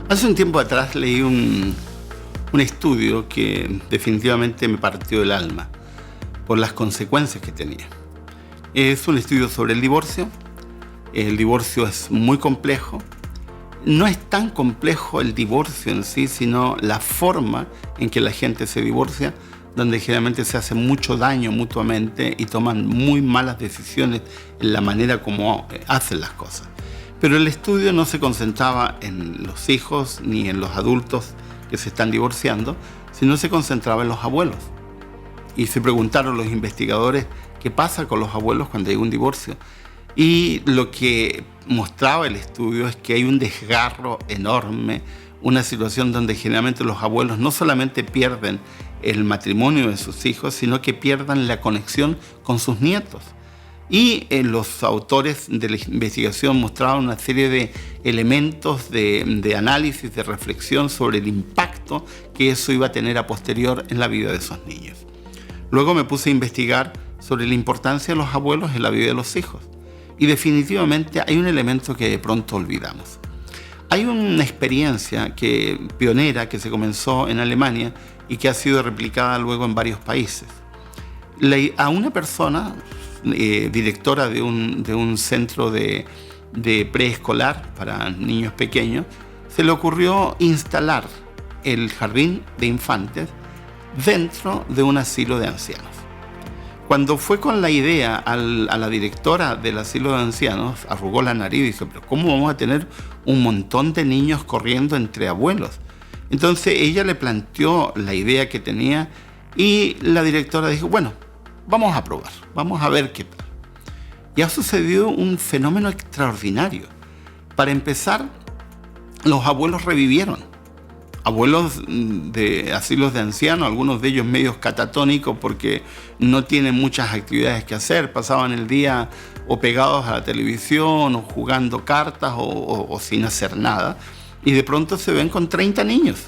Hace un tiempo atrás leí un estudio que definitivamente me partió el alma por las consecuencias que tenía. Es un estudio sobre el divorcio. El divorcio es muy complejo. No es tan complejo el divorcio en sí, sino la forma en que la gente se divorcia, donde generalmente se hace mucho daño mutuamente y toman muy malas decisiones en la manera como hacen las cosas. Pero el estudio no se concentraba en los hijos ni en los adultos que se están divorciando, sino se concentraba en los abuelos. Y se preguntaron los investigadores qué pasa con los abuelos cuando hay un divorcio. Y lo que mostraba el estudio es que hay un desgarro enorme, una situación donde generalmente los abuelos no solamente pierden el matrimonio de sus hijos, sino que pierdan la conexión con sus nietos. Y los autores de la investigación mostraban una serie de elementos de análisis, de reflexión sobre el impacto que eso iba a tener a posterior en la vida de esos niños. Luego me puse a investigar sobre la importancia de los abuelos en la vida de los hijos. Y definitivamente hay un elemento que de pronto olvidamos. Hay una experiencia pionera que se comenzó en Alemania y que ha sido replicada luego en varios países. A una persona, directora de un centro de preescolar para niños pequeños, se le ocurrió instalar el jardín de infantes dentro de un asilo de ancianos. Cuando fue con la idea a la directora del asilo de ancianos, arrugó la nariz y dijo: ¿pero cómo vamos a tener un montón de niños corriendo entre abuelos? Entonces ella le planteó la idea que tenía y la directora dijo: bueno, vamos a probar, vamos a ver qué tal. Y ha sucedido un fenómeno extraordinario. Para empezar, los abuelos revivieron. Abuelos de asilos de ancianos, algunos de ellos medios catatónicos porque no tienen muchas actividades que hacer, pasaban el día o pegados a la televisión o jugando cartas o sin hacer nada, y de pronto se ven con 30 niños.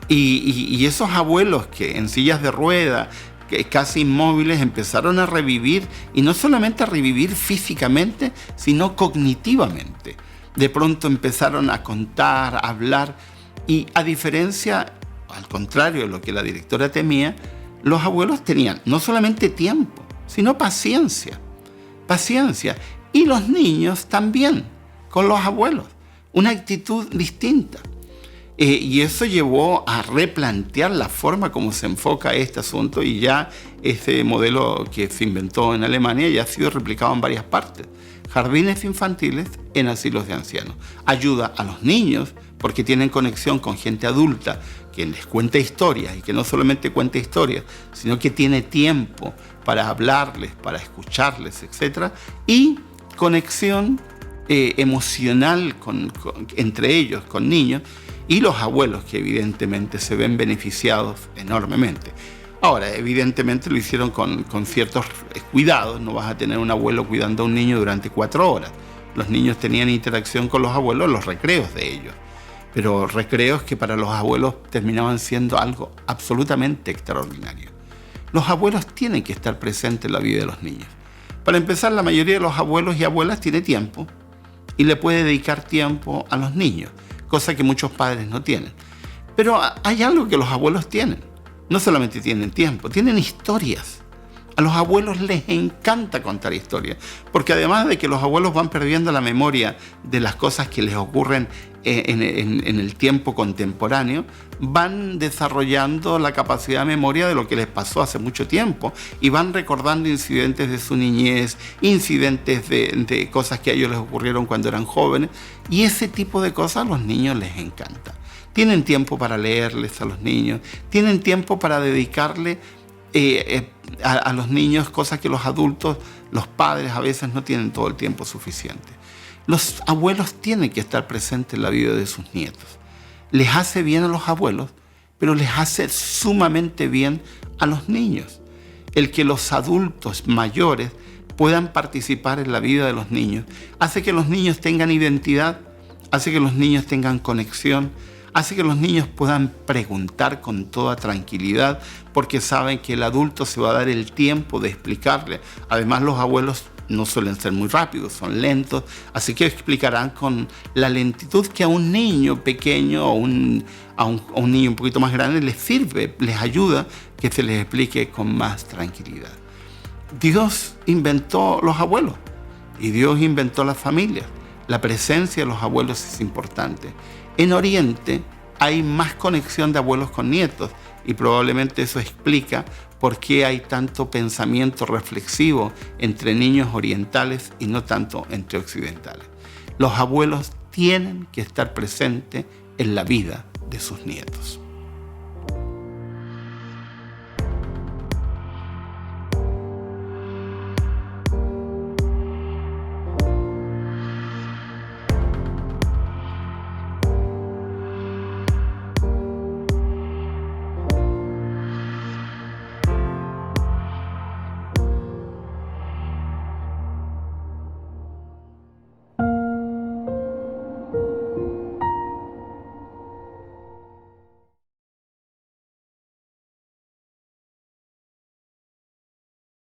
Y esos abuelos que en sillas de rueda, que casi inmóviles, empezaron a revivir, y no solamente a revivir físicamente, sino cognitivamente. De pronto empezaron a contar, a hablar. Y a diferencia, al contrario de lo que la directora temía, los abuelos tenían no solamente tiempo, sino paciencia. Paciencia. Y los niños también, con los abuelos. Una actitud distinta. Y eso llevó a replantear la forma como se enfoca este asunto, y ya este modelo que se inventó en Alemania ya ha sido replicado en varias partes. Jardines infantiles en asilos de ancianos. Ayuda a los niños porque tienen conexión con gente adulta que les cuenta historias, y que no solamente cuenta historias, sino que tiene tiempo para hablarles, para escucharles, etc. Y conexión emocional entre ellos, con niños, y los abuelos, que evidentemente se ven beneficiados enormemente. Ahora, evidentemente lo hicieron con ciertos cuidados. No vas a tener un abuelo cuidando a un niño durante 4 horas. Los niños tenían interacción con los abuelos en los recreos de ellos. Pero recreos que para los abuelos terminaban siendo algo absolutamente extraordinario. Los abuelos tienen que estar presentes en la vida de los niños. Para empezar, la mayoría de los abuelos y abuelas tiene tiempo y le puede dedicar tiempo a los niños, cosa que muchos padres no tienen. Pero hay algo que los abuelos tienen. No solamente tienen tiempo, tienen historias. A los abuelos les encanta contar historias, porque además de que los abuelos van perdiendo la memoria de las cosas que les ocurren en el tiempo contemporáneo, van desarrollando la capacidad de memoria de lo que les pasó hace mucho tiempo, y van recordando incidentes de su niñez, incidentes de cosas que a ellos les ocurrieron cuando eran jóvenes, y ese tipo de cosas a los niños les encanta. Tienen tiempo para leerles a los niños, tienen tiempo para dedicarle a los niños cosas que los adultos, los padres, a veces no tienen todo el tiempo suficiente. Los abuelos tienen que estar presentes en la vida de sus nietos. Les hace bien a los abuelos, pero les hace sumamente bien a los niños. El que los adultos mayores puedan participar en la vida de los niños hace que los niños tengan identidad, hace que los niños tengan conexión, hace que los niños puedan preguntar con toda tranquilidad, porque saben que el adulto se va a dar el tiempo de explicarle. Además, los abuelos no suelen ser muy rápidos, son lentos, así que explicarán con la lentitud que a un niño pequeño o a un niño un poquito más grande les sirve, les ayuda que se les explique con más tranquilidad. Dios inventó los abuelos y Dios inventó las familias. La presencia de los abuelos es importante. En Oriente hay más conexión de abuelos con nietos y probablemente eso explica por qué hay tanto pensamiento reflexivo entre niños orientales y no tanto entre occidentales. Los abuelos tienen que estar presentes en la vida de sus nietos.